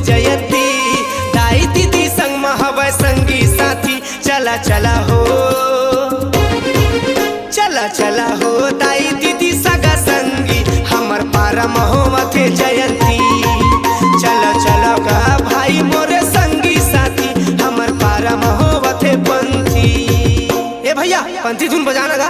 जयंती। दाई दीदी संग महवै संगी साथी, चला चला हो, चला चला हो दाई दीदी सगा संगी, हमर पारा महोवथे जयंती। चला चला का भाई मोरे संगी साथी, हमर पारा महोवथे पंथी। ए भैया पंथी धुन बजाना गा।